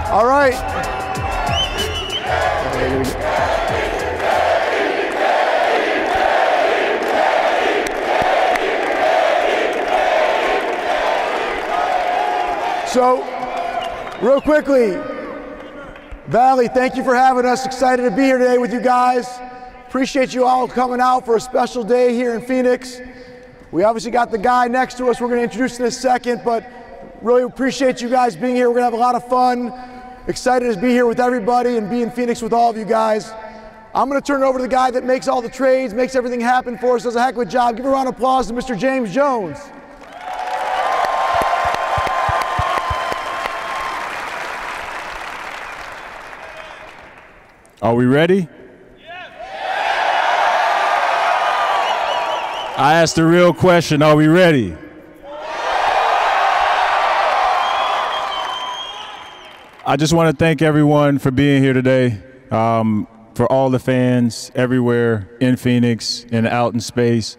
All right. So, real quickly, Valley, thank you for having us. Excited to be here today with you guys. Appreciate you all coming out for a special day here in Phoenix. We obviously got the guy next to us we're going to introduce in a second, but really appreciate you guys being here. We're going to have a lot of fun. Excited to be here with everybody and be in Phoenix with all of you guys. I'm going to turn it over to the guy that makes all the trades, makes everything happen for us, does a heck of a job. Give a round of applause to Mr. James Jones. Are we ready? I asked the real question, are we ready? I just want to thank everyone for being here today, for all the fans everywhere in Phoenix and out in space.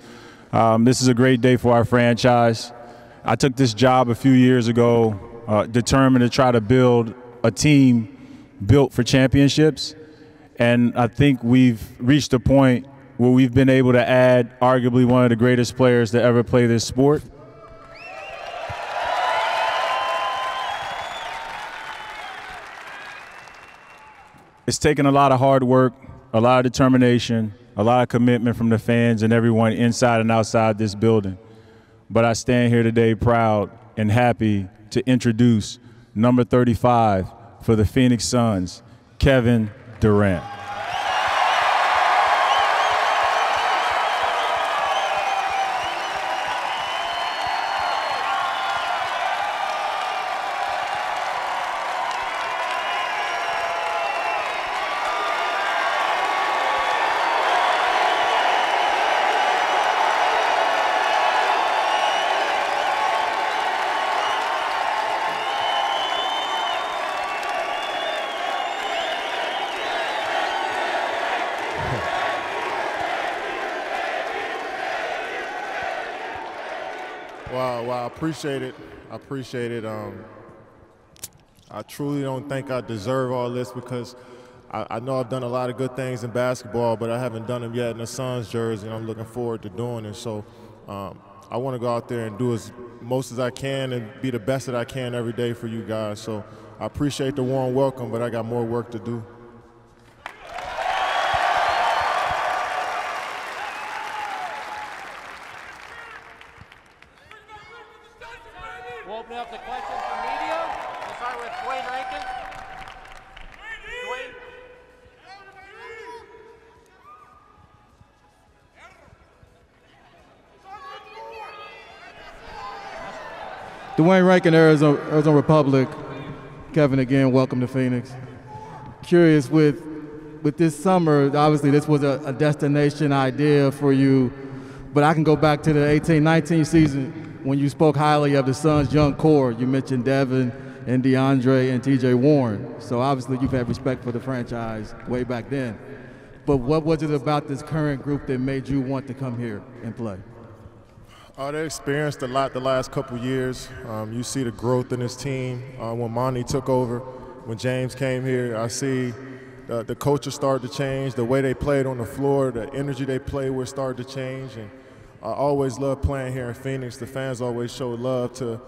This is a great day for our franchise. I took this job a few years ago, determined to try to build a team built for championships. And I think we've reached a point where we've been able to add arguably one of the greatest players to ever play this sport. It's taken a lot of hard work, a lot of determination, a lot of commitment from the fans and everyone inside and outside this building. But I stand here today proud and happy to introduce number 35 for the Phoenix Suns, Kevin Durant. Wow, I appreciate it. I appreciate it. I truly don't think I deserve all this because I know I've done a lot of good things in basketball, but I haven't done them yet in the Suns jersey, and I'm looking forward to doing it. So I want to go out there and do as most as I can and be the best that I can every day for you guys. So I appreciate the warm welcome, but I got more work to do. We'll open up the questions from media. We'll start with Dwayne Rankin. Dwayne Rankin, Arizona Republic. Kevin, again, welcome to Phoenix. Curious, with this summer, obviously this was a destination idea for you, but I can go back to the 18-19 season when you spoke highly of the Suns' young core. You mentioned Devin and DeAndre and TJ Warren. So obviously you've had respect for the franchise way back then. But what was it about this current group that made you want to come here and play? They experienced a lot the last couple years. You see the growth in this team. When Monty took over, when James came here, I see the culture started to change, the way they played on the floor, the energy they played with started to change. And I always loved playing here in Phoenix. The fans always showed love to,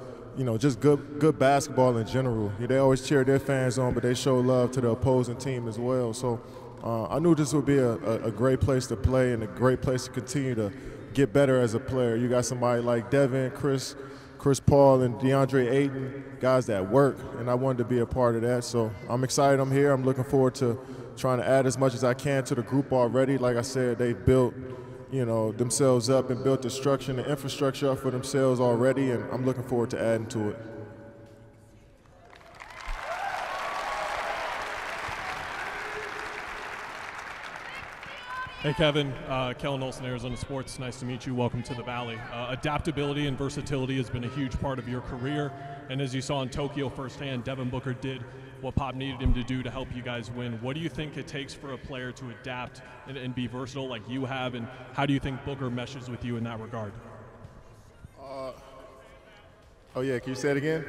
just good basketball in general. They always cheer their fans on, but they show love to the opposing team as well. So I knew this would be a great place to play and a great place to continue to get better as a player. You got somebody like Devin, Chris Paul, and DeAndre Ayton, guys that work, and I wanted to be a part of that. So I'm excited I'm here. I'm looking forward to trying to add as much as I can to the group already. Like I said, they've built themselves up and built the structure and the infrastructure up for themselves already, and I'm looking forward to adding to it. Hey Kevin, Kellen Olson, Arizona Sports. Nice to meet you. Welcome to the Valley. Adaptability and versatility has been a huge part of your career, and as you saw in Tokyo firsthand, Devin Booker did what Pop needed him to do to help you guys win. What do you think it takes for a player to adapt and be versatile like you have, and how do you think Booker meshes with you in that regard? Oh yeah, can you say it again?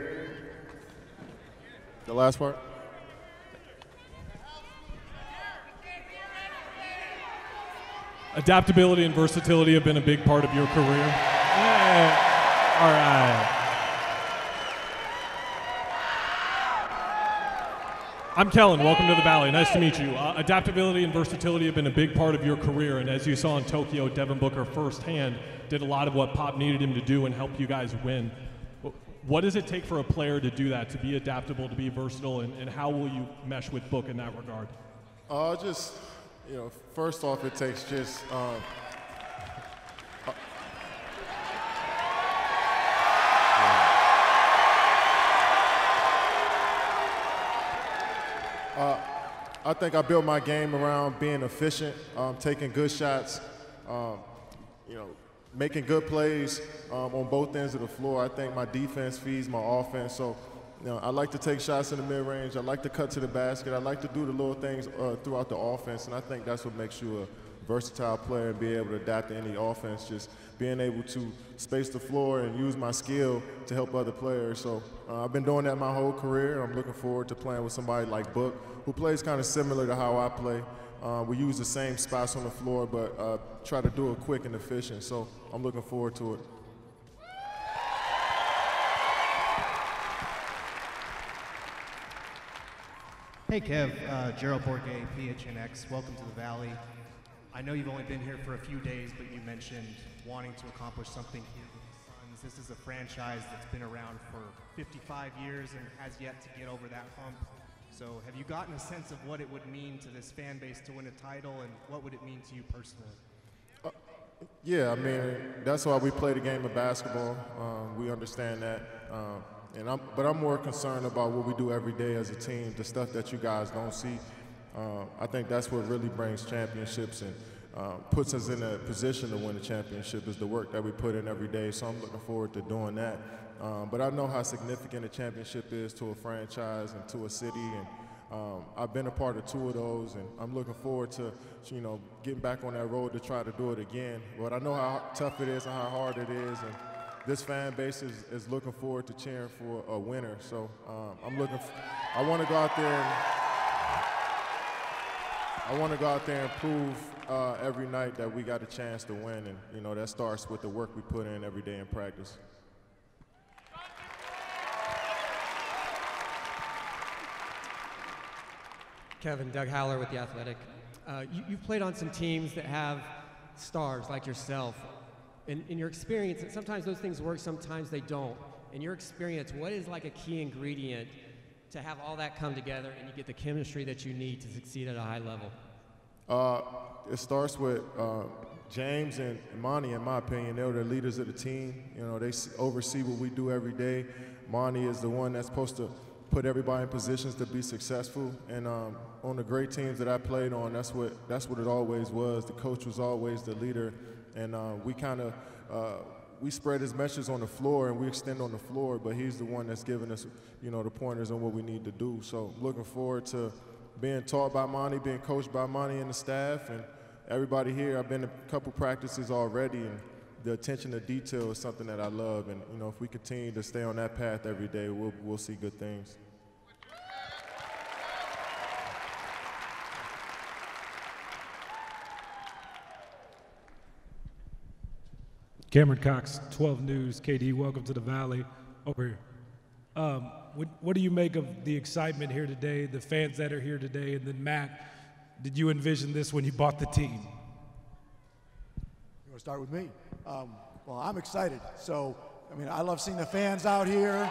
The last part? Adaptability and versatility have been a big part of your career. Yeah. All right. I'm Kellen. Welcome to the Valley. Nice to meet you. Adaptability and versatility have been a big part of your career, and as you saw in Tokyo, Devin Booker firsthand did a lot of what Pop needed him to do and help you guys win. What does it take for a player to do that, to be adaptable, to be versatile, and how will you mesh with Book in that regard? Just, first off, it takes just I think I built my game around being efficient, taking good shots, making good plays on both ends of the floor. I think my defense feeds my offense. So, I like to take shots in the mid-range. I like to cut to the basket. I like to do the little things throughout the offense, and I think that's what makes you a versatile player and be able to adapt to any offense, just being able to space the floor and use my skill to help other players. So I've been doing that my whole career. I'm looking forward to playing with somebody like Book, who plays kind of similar to how I play. We use the same spots on the floor, but try to do it quick and efficient. So I'm looking forward to it. Hey Kev, Gerald Bourget, PHNX, welcome to the Valley. I know you've only been here for a few days, but you mentioned wanting to accomplish something here with the Suns. This is a franchise that's been around for 55 years and has yet to get over that hump. So have you gotten a sense of what it would mean to this fan base to win a title, and what would it mean to you personally? Yeah, I mean, that's why we play the game of basketball. We understand that. But I'm more concerned about what we do every day as a team, the stuff that you guys don't see. I think that's what really brings championships and puts us in a position to win a championship, is the work that we put in every day. So I'm looking forward to doing that. But I know how significant a championship is to a franchise and to a city, and I've been a part of 2 of those, and I'm looking forward to, getting back on that road to try to do it again. But I know how tough it is and how hard it is, and this fan base is looking forward to cheering for a winner. So I want to go out there and prove every night that we got a chance to win, and that starts with the work we put in every day in practice. Kevin, Doug Howler with The Athletic. You've played on some teams that have stars like yourself. In your experience, sometimes those things work, sometimes they don't. In your experience, what is like a key ingredient to have all that come together and you get the chemistry that you need to succeed at a high level? It starts with James and Monty, in my opinion. They're the leaders of the team. They oversee what we do every day. Monty is the one that's supposed to put everybody in positions to be successful. And on the great teams that I played on, that's what it always was. The coach was always the leader. And we spread his message on the floor and we extend on the floor, but he's the one that's giving us, the pointers on what we need to do. So looking forward to being taught by Monty, being coached by Monty and the staff, and everybody here. I've been to a couple practices already, and the attention to detail is something that I love. And if we continue to stay on that path every day, we'll see good things. Cameron Cox, 12 News. KD, welcome to the Valley. Over here. What do you make of the excitement here today, the fans that are here today? And then, Matt, did you envision this when you bought the team? You want to start with me? Well, I'm excited. So, I love seeing the fans out here.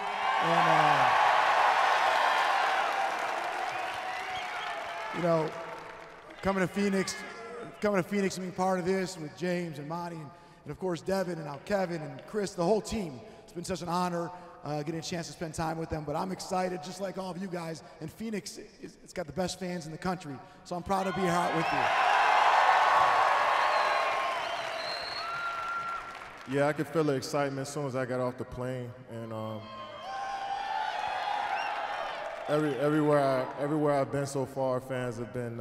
And, coming to Phoenix and being part of this with James and Monty and of course, Devin and now Kevin and Chris, the whole team. It's been such an honor getting a chance to spend time with them. But I'm excited, just like all of you guys. And Phoenix, it's got the best fans in the country. So I'm proud to be here with you. Yeah, I could feel the excitement as soon as I got off the plane. And everywhere I've been so far, fans have been,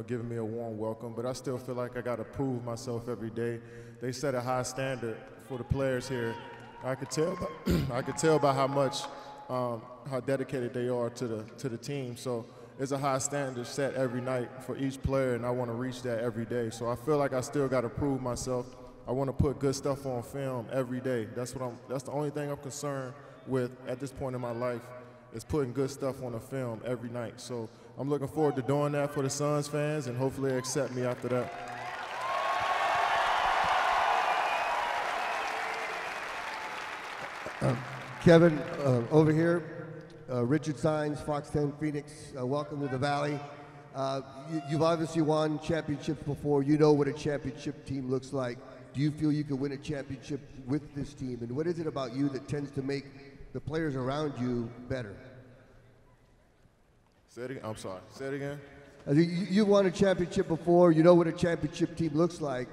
giving me a warm welcome. But I still feel like I got to prove myself every day. They set a high standard for the players here. I could tell by how dedicated they are to the team. So it's a high standard set every night for each player, and I want to reach that every day. So I feel like I still got to prove myself. I want to put good stuff on film every day. That's the only thing I'm concerned with at this point in my life, is putting good stuff on the film every night. So I'm looking forward to doing that for the Suns fans, and hopefully they accept me after that. Kevin, over here, Richard Sines, Fox 10 Phoenix, welcome to the Valley. You've obviously won championships before. You know what a championship team looks like. Do you feel you can win a championship with this team? And what is it about you that tends to make the players around you better? Say it again. I'm sorry. Say it again. You won a championship before. You know what a championship team looks like.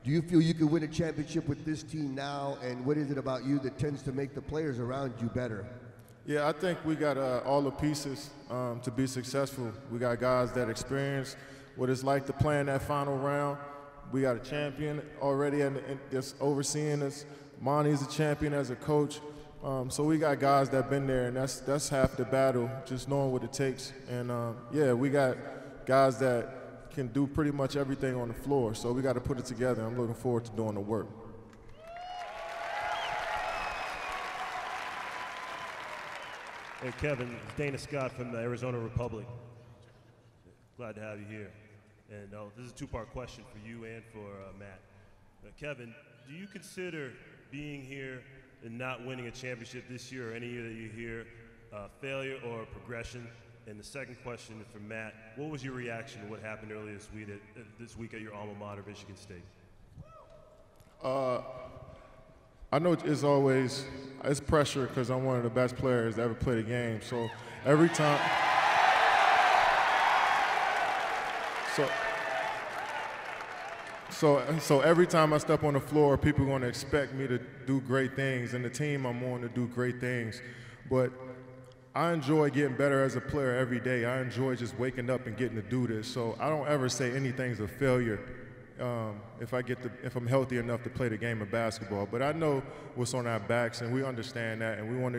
Do you feel you can win a championship with this team now? And what is it about you that tends to make the players around you better? Yeah, I think we got all the pieces to be successful. We got guys that experience what it's like to play in that final round. We got a champion already and that's overseeing us. Monty's a champion as a coach. So we got guys that been there, and that's half the battle, just knowing what it takes. And yeah, we got guys that can do pretty much everything on the floor. So we got to put it together. I'm looking forward to doing the work. Hey, Kevin, it's Dana Scott from the Arizona Republic. Glad to have you here. And this is a two-part question for you and for Matt. Kevin, do you consider being here and not winning a championship this year or any year that you're here failure or progression? And the second question is for Matt. What was your reaction to what happened earlier this week at your alma mater, Michigan State? I know it's pressure because I'm one of the best players to ever play the game. So every time, so every time I step on the floor, people are going to expect me to do great things, and the team I'm on to do great things. But I enjoy getting better as a player every day. I enjoy just waking up and getting to do this. So I don't ever say anything's a failure if I'm healthy enough to play the game of basketball. But I know what's on our backs, and we understand that, and we want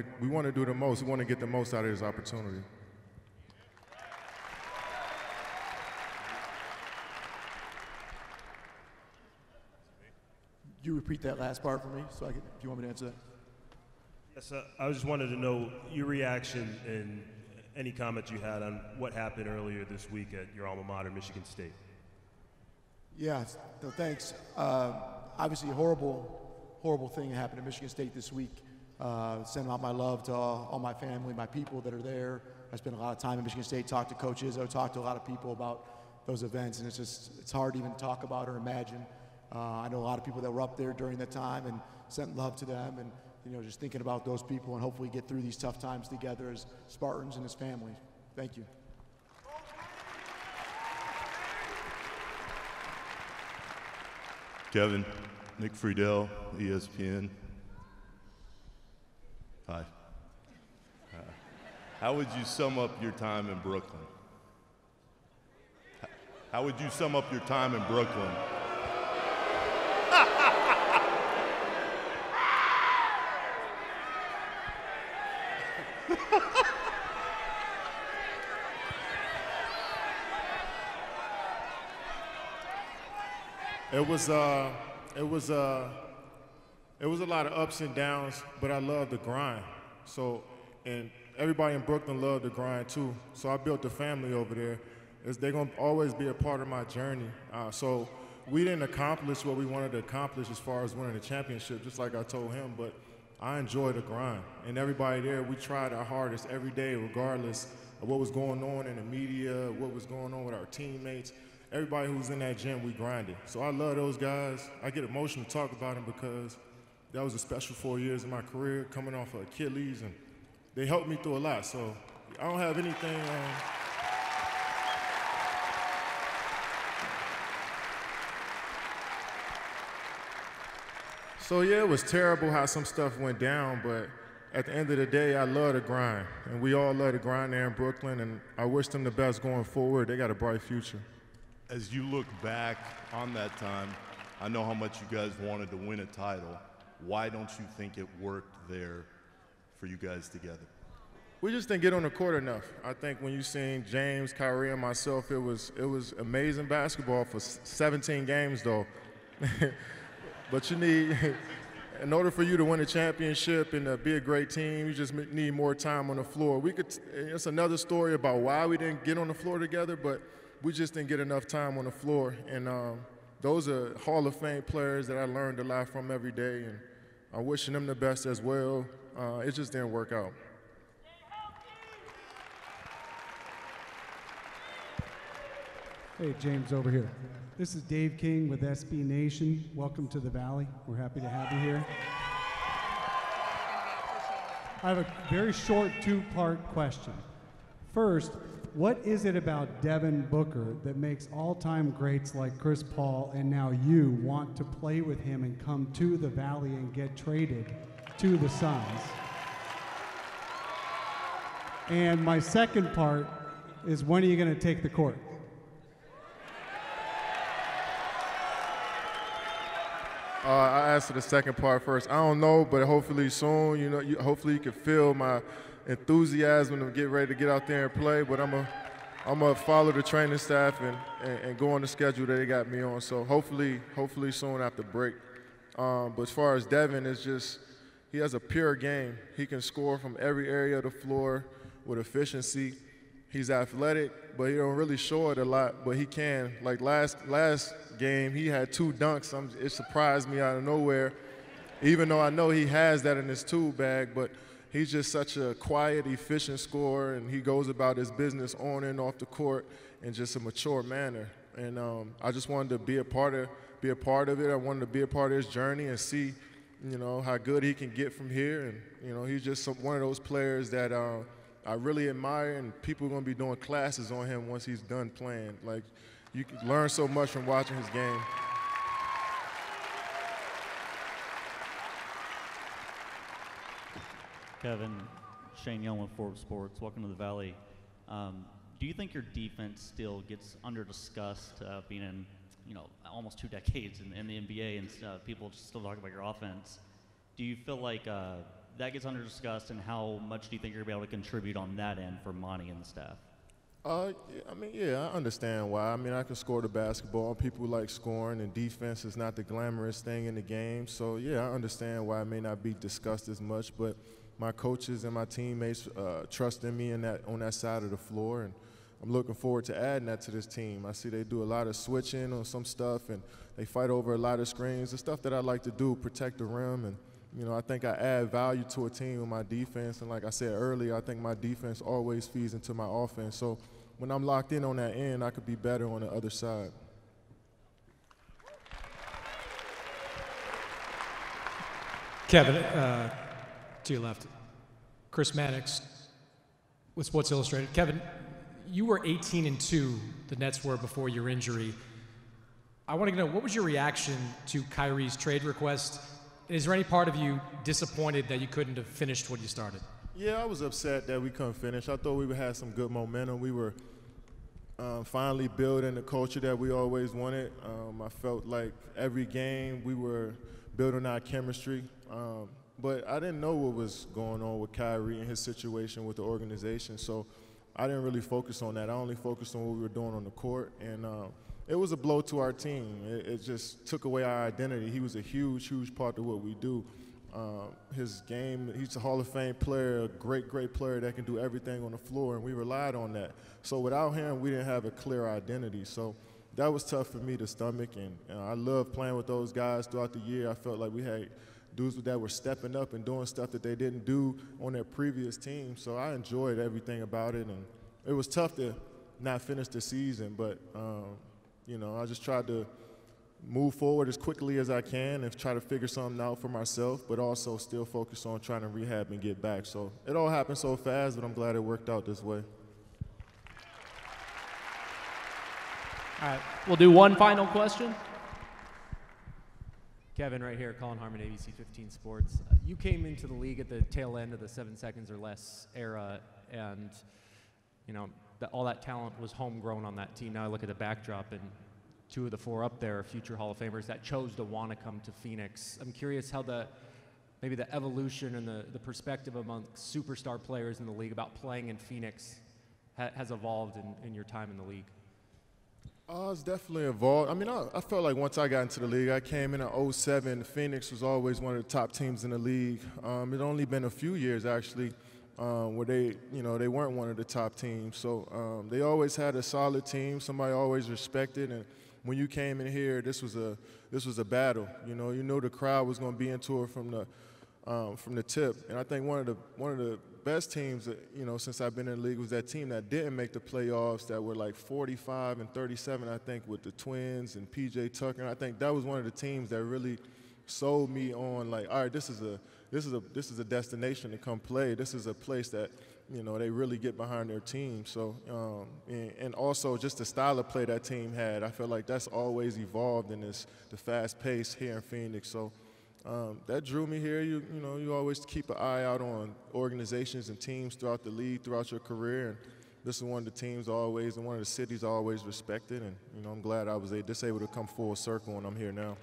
to do the most. We want to get the most out of this opportunity. You repeat that last part for me, so if you want me to answer that. Yes, I just wanted to know your reaction and any comments you had on what happened earlier this week at your alma mater, Michigan State. Yeah, no, thanks. Obviously, a horrible thing happened at Michigan State this week. Sending out my love to all my family, my people that are there. I spent a lot of time at Michigan State, talked to coaches. I talked to a lot of people about those events, and it's hard to even talk about or imagine. I know a lot of people that were up there during that time and sent love to them, and just thinking about those people and hopefully get through these tough times together as Spartans and as families. Thank you. Kevin, Nick Friedel, ESPN. Hi. How would you sum up your time in Brooklyn? How would you sum up your time in Brooklyn? It was a lot of ups and downs, but I love the grind. So, and everybody in Brooklyn loved the grind too. So I built a family over there. They're gonna always be a part of my journey. So we didn't accomplish what we wanted to accomplish as far as winning the championship, just like I told him, but I enjoy the grind. And everybody there, we tried our hardest every day, regardless of what was going on in the media, what was going on with our teammates. Everybody who was in that gym, we grinded. So I love those guys. I get emotional to talk about them because that was a special 4 years of my career, coming off of Achilles, and they helped me through a lot. So I don't have anything. So yeah, it was terrible how some stuff went down, but at the end of the day, I love the grind. And we all love the grind there in Brooklyn, and I wish them the best going forward. They got a bright future. As you look back on that time, I know how much you guys wanted to win a title. Why don't you think it worked there for you guys together? we just didn't get on the court enough. I think when you seen James, Kyrie, and myself, it was amazing basketball for 17 games, though. But you need, in order for you to win a championship and be a great team, you just need more time on the floor. It's another story about why we didn't get on the floor together, but we just didn't get enough time on the floor. And those are Hall of Fame players that I learned a lot from every day, and I'm wishing them the best as well. It just didn't work out. Hey, James, over here. This is Dave King with SB Nation. Welcome to the Valley. We're happy to have you here. I have a very short two-part question. First, what is it about Devin Booker that makes all-time greats like Chris Paul and now you want to play with him and come to the Valley and get traded to the Suns? And my second part is, when are you going to take the court? I answer the second part first. I don't know, but hopefully soon. You know, hopefully you can feel my enthusiasm to get ready to get out there and play. But I'm gonna follow the training staff and go on the schedule that they got me on. So hopefully soon after break. But as far as Devin, it's just he has a pure game. He can score from every area of the floor with efficiency. He's athletic, but he don't really show it a lot, but he can. Like last game, he had 2 dunks. It surprised me out of nowhere, even though I know he has that in his tool bag, but he's just such a quiet, efficient scorer, and he goes about his business on and off the court in just a mature manner. And I just wanted to be a part of it. I wanted to be a part of his journey and see, you know, how good he can get from here. And, you know, he's just one of those players that I really admire, and people are going to be doing classes on him once he's done playing. Like, you can learn so much from watching his game. Kevin, Shane Young with Forbes Sports. Welcome to the Valley. Do you think your defense still gets under-discussed, being in, you know, almost 2 decades in the NBA, and people still talk about your offense? Do you feel like that gets under-discussed, and how much do you think you're going to be able to contribute on that end for Monty and the staff? Yeah, I understand why. I mean, I can score the basketball. People like scoring, and defense is not the glamorous thing in the game. So, yeah, I understand why it may not be discussed as much, but my coaches and my teammates trust in me on that side of the floor, and I'm looking forward to adding that to this team. I see they do a lot of switching on some stuff, and they fight over a lot of screens. The stuff that I like to do, protect the rim, and you know, I think I add value to a team with my defense, and like I said earlier, I think my defense always feeds into my offense. So when I'm locked in on that end, I could be better on the other side. Kevin, to your left, Chris Mannix with Sports Illustrated. Kevin, you were 18-2, the Nets were, before your injury. I want to know, what was your reaction to Kyrie's trade request? Is there any part of you disappointed that you couldn't have finished what you started? Yeah, I was upset that we couldn't finish. I thought we would have some good momentum. We were finally building the culture that we always wanted. I felt like every game we were building our chemistry. But I didn't know what was going on with Kyrie and his situation with the organization, so I didn't really focus on that. I only focused on what we were doing on the court, and it was a blow to our team. It just took away our identity. He was a huge, huge part of what we do. His game, he's a Hall of Fame player, a great, great player that can do everything on the floor, and we relied on that. So without him, we didn't have a clear identity. So that was tough for me to stomach, and I loved playing with those guys throughout the year. I felt like we had dudes that were stepping up and doing stuff that they didn't do on their previous team. So I enjoyed everything about it, and it was tough to not finish the season, but you know, I just tried to move forward as quickly as I can and try to figure something out for myself, but also still focus on trying to rehab and get back. So it all happened so fast, but I'm glad it worked out this way. All right, we'll do one final question. Kevin, right here, Colin Harmon, ABC 15 Sports. You came into the league at the tail end of the 7 seconds or less era, and you know, all that talent was homegrown on that team. Now I look at the backdrop, and 2 of the 4 up there are future Hall of Famers that chose to want to come to Phoenix. I'm curious how the maybe the evolution and the perspective among superstar players in the league about playing in Phoenix has evolved in your time in the league? It's definitely evolved. I mean, I felt like once I got into the league, I came in 07. Phoenix was always one of the top teams in the league. It only been a few years actually where they weren't one of the top teams. So they always had a solid team. Somebody always respected. And when you came in here, this was a battle. You know the crowd was going to be into it from the tip. And I think one of the best teams that, since I've been in the league was that team that didn't make the playoffs that were like 45 and 37, I think, with the Twins and P.J. Tucker. And I think that was one of the teams that really sold me on, like, all right, this is a destination to come play. This is a place that, they really get behind their team. So, and also just the style of play that team had, I feel like that's always evolved in the fast pace here in Phoenix. So that drew me here. You always keep an eye out on organizations and teams throughout the league, throughout your career. And this is one of the teams always, and one of the cities I always respected. And, I'm glad I was just able to come full circle, and I'm here now.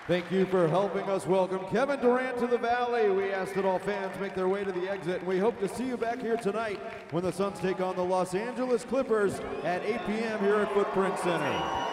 Thank you for helping us welcome Kevin Durant to the Valley. We ask that all fans make their way to the exit, and we hope to see you back here tonight when the Suns take on the Los Angeles Clippers at 8 p.m. here at Footprint Center.